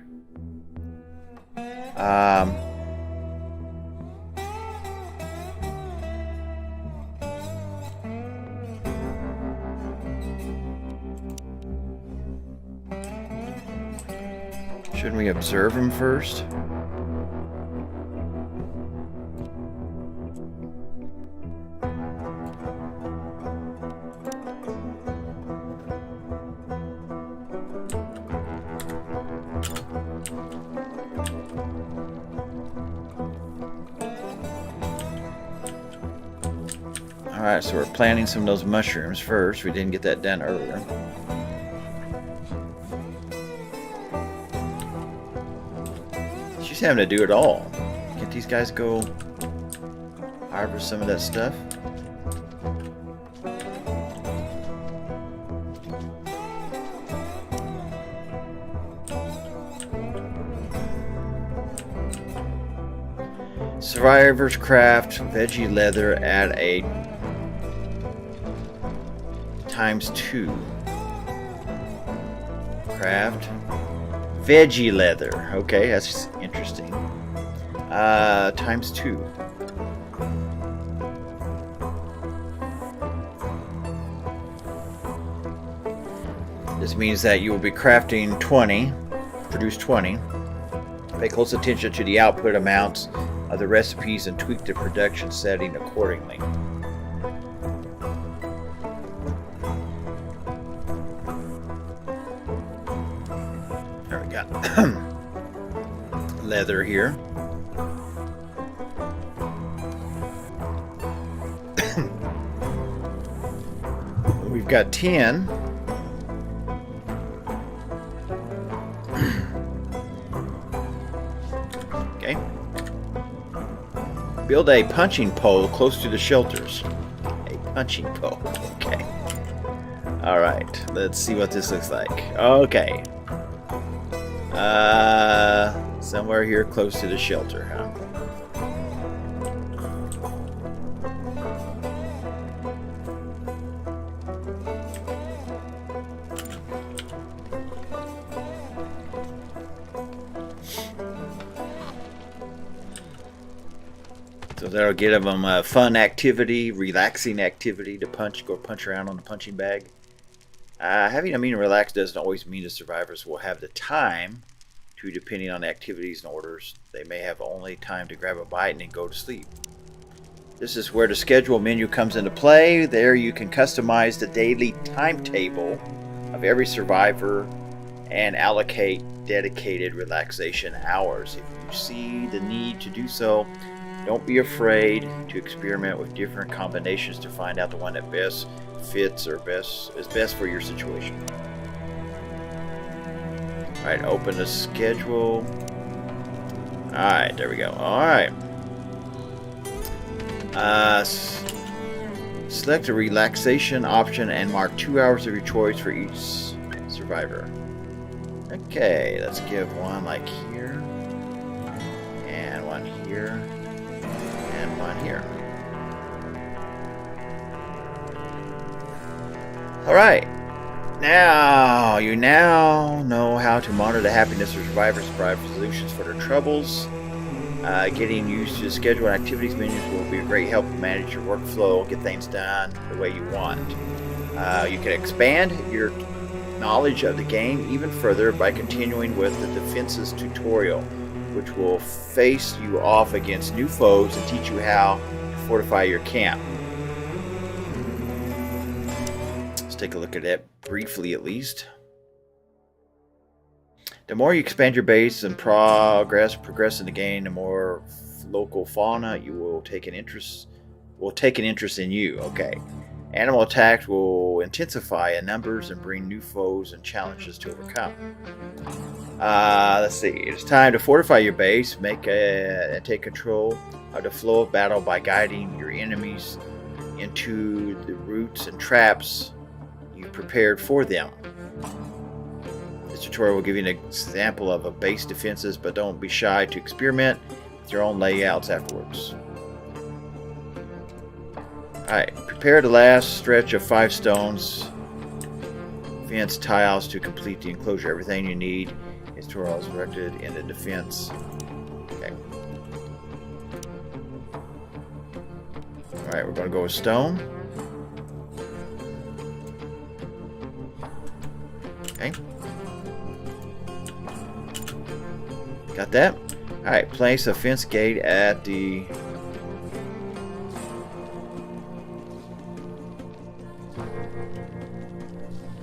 Shouldn't we observe him first? Alright, so we're planting some of those mushrooms first. We didn't get that done earlier. He's having to do it all. Can't these guys go harvest some of that stuff? Survivors craft veggie leather at a ×2. Craft veggie leather. Okay, that's interesting. ×2. This means that you will be crafting 20, produce 20. Pay close attention to the output amounts of the recipes and tweak the production setting accordingly. There we go. Leather here. We've got 10. Okay. Build a punching pole close to the shelters. A punching pole. Okay. Alright. Let's see what this looks like. Okay. Somewhere here close to the shelter, huh? So that'll give them a fun activity, relaxing activity to go punch around on the punching bag. Having a mean and relax doesn't always mean the survivors will have the time to, depending on the activities and orders. They may have only time to grab a bite and then go to sleep. This is where the schedule menu comes into play. There you can customize the daily timetable of every survivor and allocate dedicated relaxation hours. If you see the need to do so, don't be afraid to experiment with different combinations to find out the one that best fits or is best for your situation. Alright, open the schedule. Alright, there we go. Alright. Select a relaxation option and mark 2 hours of your choice for each survivor. Okay, let's give one like here. And one here. And one here. Alright. Now, you now know how to monitor the happiness of survivors, provide solutions for their troubles. Getting used to the schedule and activities menus will be a great help to manage your workflow, get things done the way you want. You can expand your knowledge of the game even further by continuing with the defenses tutorial, which will face you off against new foes and teach you how to fortify your camp. Let's take a look at that briefly at least. The more you expand your base and progress in the game, the more local fauna you will take an interest in you. Okay. Animal attacks will intensify in numbers and bring new foes and challenges to overcome. Let's see. It's time to fortify your base, and take control of the flow of battle by guiding your enemies into the routes and traps you prepared for them. This tutorial will give you an example of a base defenses, but don't be shy to experiment with your own layouts afterwards. Alright, prepare the last stretch of 5 stones fence tiles to complete the enclosure. Everything you need is tutorial is directed in the defense. Okay. Alright, we're going to go with stone. Okay. Got that? Alright, place a fence gate at the...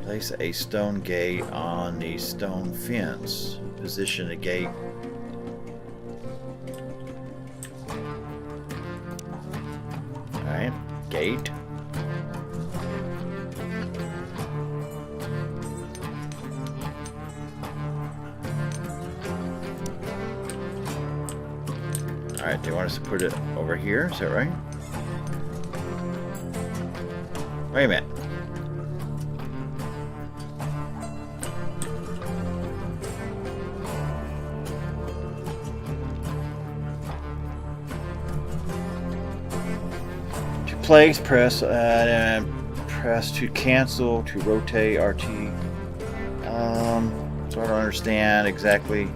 Place a stone gate on the stone fence. Position the gate. Alright, gate. Alright, they want us to put it over here, is that right? Wait a minute. To place, press to cancel, to rotate, RT. So I don't understand exactly.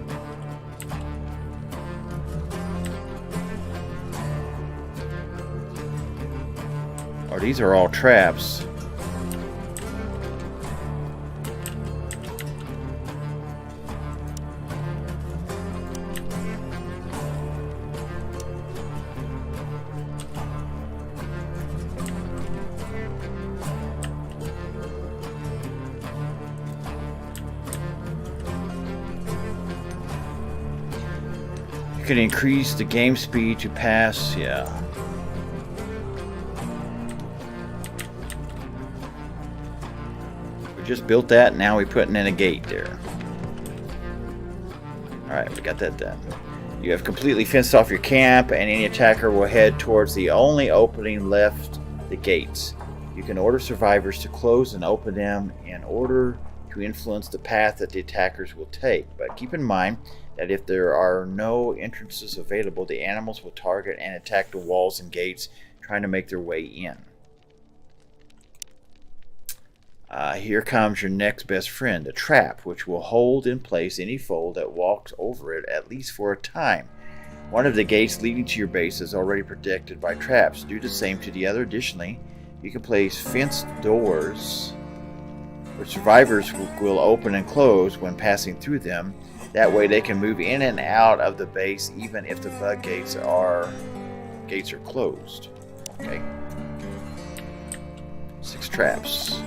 Or these are all traps. You can increase the game speed to pass, yeah. Just built that, now we're putting in a gate there. Alright, we got that done. You have completely fenced off your camp, and any attacker will head towards the only opening left, the gates. You can order survivors to close and open them in order to influence the path that the attackers will take. But keep in mind that if there are no entrances available, the animals will target and attack the walls and gates, trying to make their way in. Here comes your next best friend, a trap, which will hold in place any foe that walks over it, at least for a time. One of the gates leading to your base is already protected by traps. Do the same to the other. Additionally, you can place fenced doors which survivors will open and close when passing through them. That way they can move in and out of the base even if the bug gates are closed. Okay. 6 traps.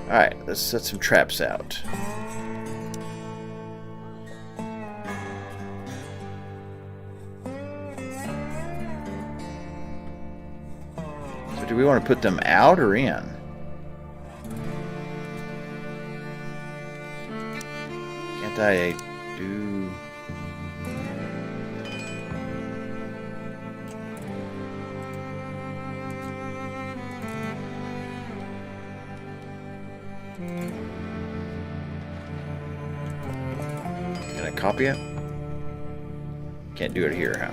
Alright, let's set some traps out. So do we want to put them out or in? Can't I do... Can I copy it? Can't do it here, huh?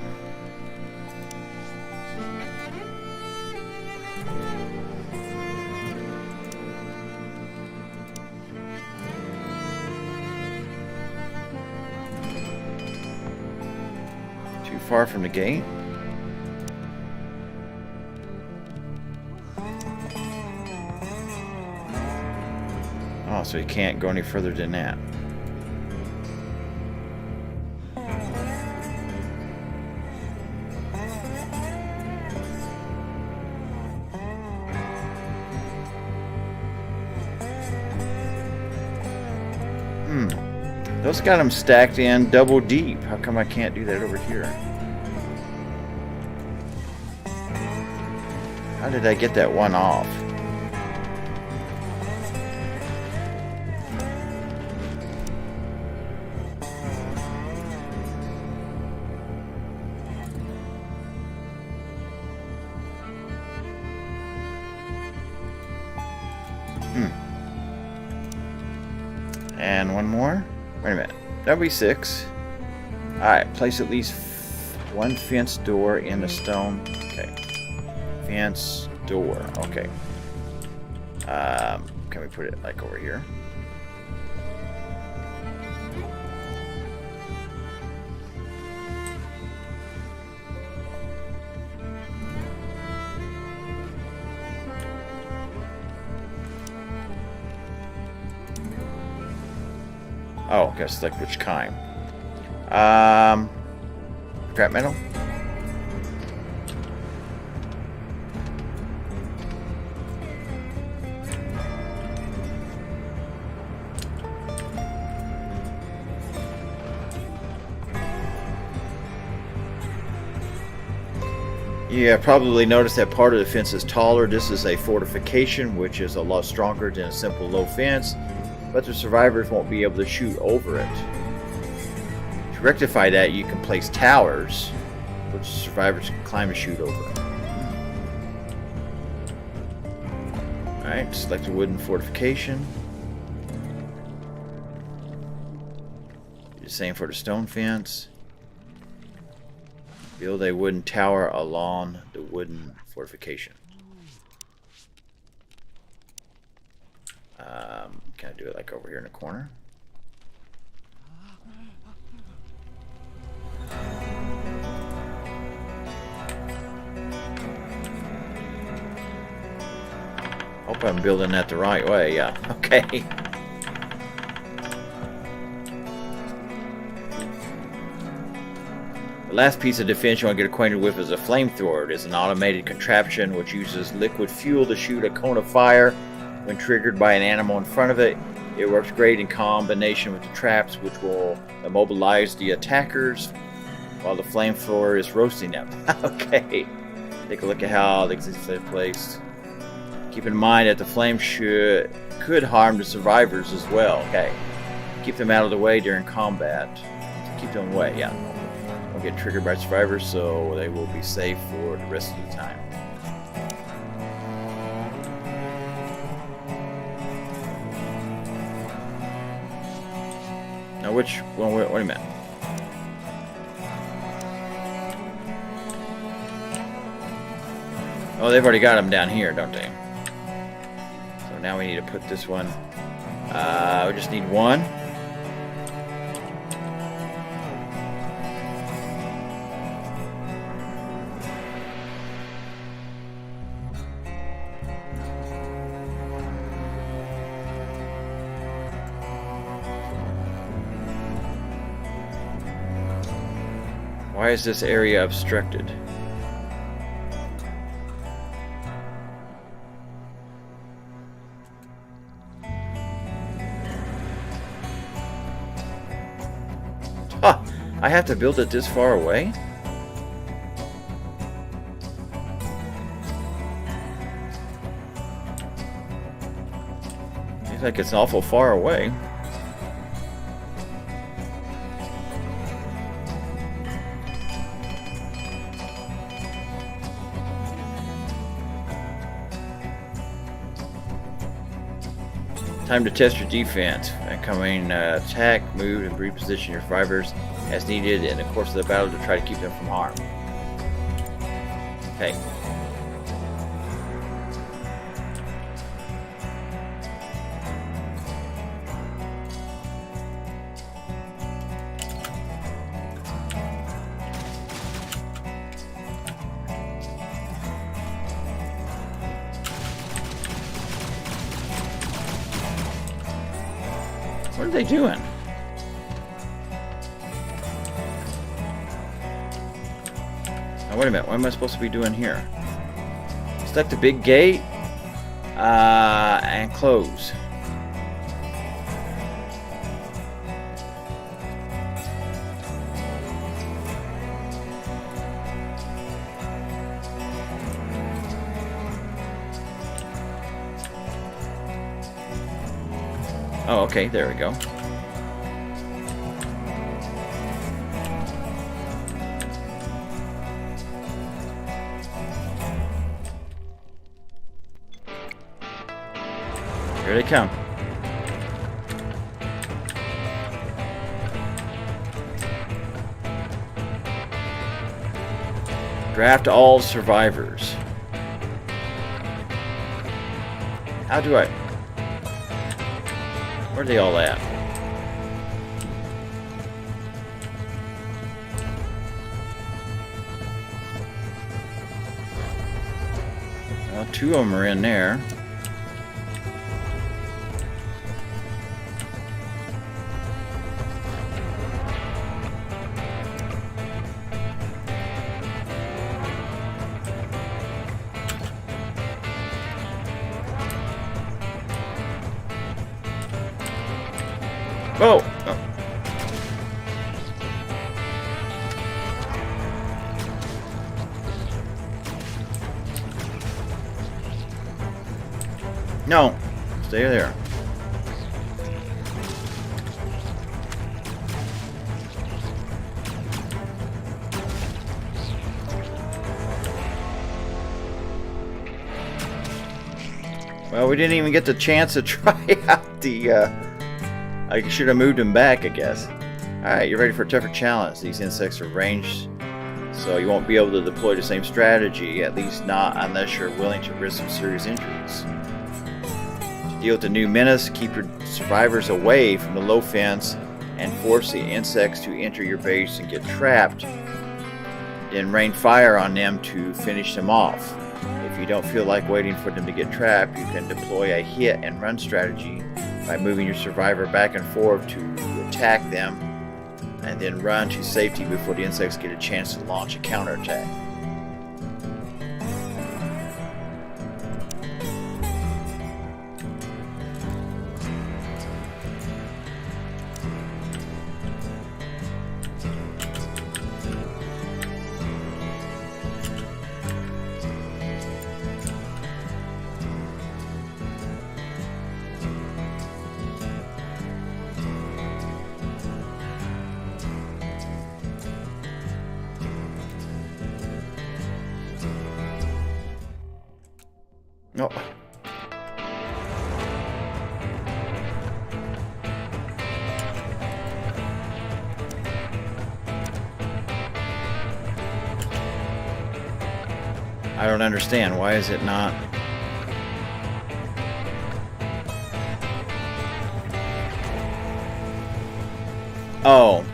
Too far from the gate? Oh, so you can't go any further than that. Those got them stacked in double deep. How come I can't do that over here? How did I get that one off? And one more. Wait a minute. That'll be 6. Alright, place at least one fence door in the stone. Okay. Fence door. Okay. Can we put it like over here? Oh, guess like which kind? Scrap metal. You probably noticed that part of the fence is taller. This is a fortification, which is a lot stronger than a simple low fence, but the survivors won't be able to shoot over it. To rectify that, you can place towers which survivors can climb and shoot over. Alright, select a wooden fortification. Do the same for the stone fence. Build a wooden tower along the wooden fortification. Can I do it like over here in the corner? Hope I'm building that the right way. Yeah, okay. The last piece of defense you want to get acquainted with is a flamethrower. It is an automated contraption which uses liquid fuel to shoot a cone of fire when triggered by an animal in front of it. It works great in combination with the traps, which will immobilize the attackers while the flamethrower is roasting them. Okay, take a look at how the existence is placed. Keep in mind that the flame could harm the survivors as well. Okay, keep them out of the way during combat. Keep them away. Yeah, won't get triggered by survivors, so they will be safe for the rest of the time. Now, which one? Wait a minute. Oh, they've already got them down here, don't they? So now we need to put this one. We just need one. Why is this area obstructed? Huh, I have to build it this far away? Seems like it's awful far away. Time to test your defense. Incoming attack, move, and reposition your survivors as needed in the course of the battle to try to keep them from harm. Okay. What are they doing? Now wait a minute, what am I supposed to be doing here? Select the big gate and close. Oh, okay, there we go. Here they come. Draft all survivors. How do I... Where are they all at? Well, two of them are in there. Oh! Oh. No! Stay there. Well, we didn't even get the chance to try out the... I should have moved him back, I guess. Alright, you're ready for a tougher challenge. These insects are ranged, so you won't be able to deploy the same strategy, at least not unless you're willing to risk some serious injuries. To deal with the new menace, keep your survivors away from the low fence and force the insects to enter your base and get trapped. Then rain fire on them to finish them off. If you don't feel like waiting for them to get trapped, you can deploy a hit and run strategy by moving your survivor back and forth to attack them and then run to safety before the insects get a chance to launch a counterattack. No. I don't understand. Why is it not? Oh.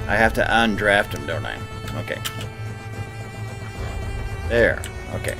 I have to undraft him, don't I? Okay. There. Okay.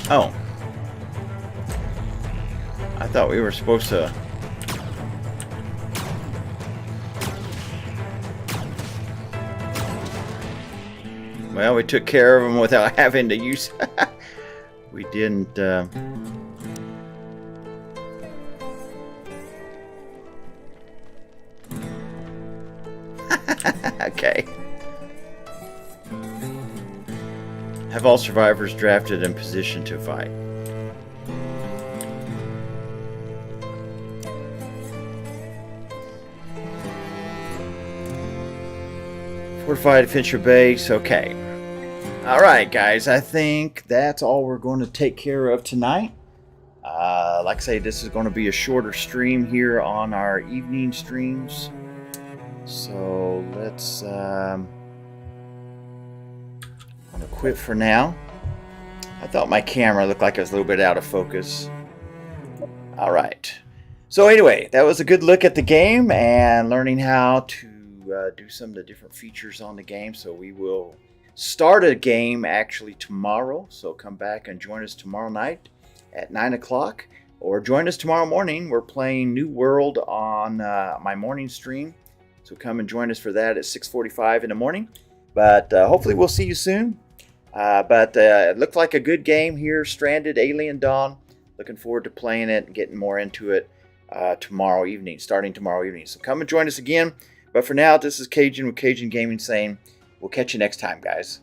Oh. I thought we were supposed to... Well, we took care of them without having to use... We didn't... Okay. Have all survivors drafted and positioned to fight. Fortified, defend your base. Okay. Alright, guys. I think that's all we're going to take care of tonight. Like I say, this is going to be a shorter stream here on our evening streams. So let's... I'm going to quit for now. I thought my camera looked like it was a little bit out of focus. Alright. So anyway, that was a good look at the game and learning how to do some of the different features on the game. So we will start a game actually tomorrow. So come back and join us tomorrow night at 9 o'clock. Or join us tomorrow morning. We're playing New World on my morning stream. So come and join us for that at 6:45 in the morning. But hopefully we'll see you soon. But it looked like a good game here. Stranded Alien Dawn. Looking forward to playing it and getting more into it tomorrow evening. Starting tomorrow evening. So come and join us again. But for now, this is Cajun with Cajun Gaming saying we'll catch you next time, guys.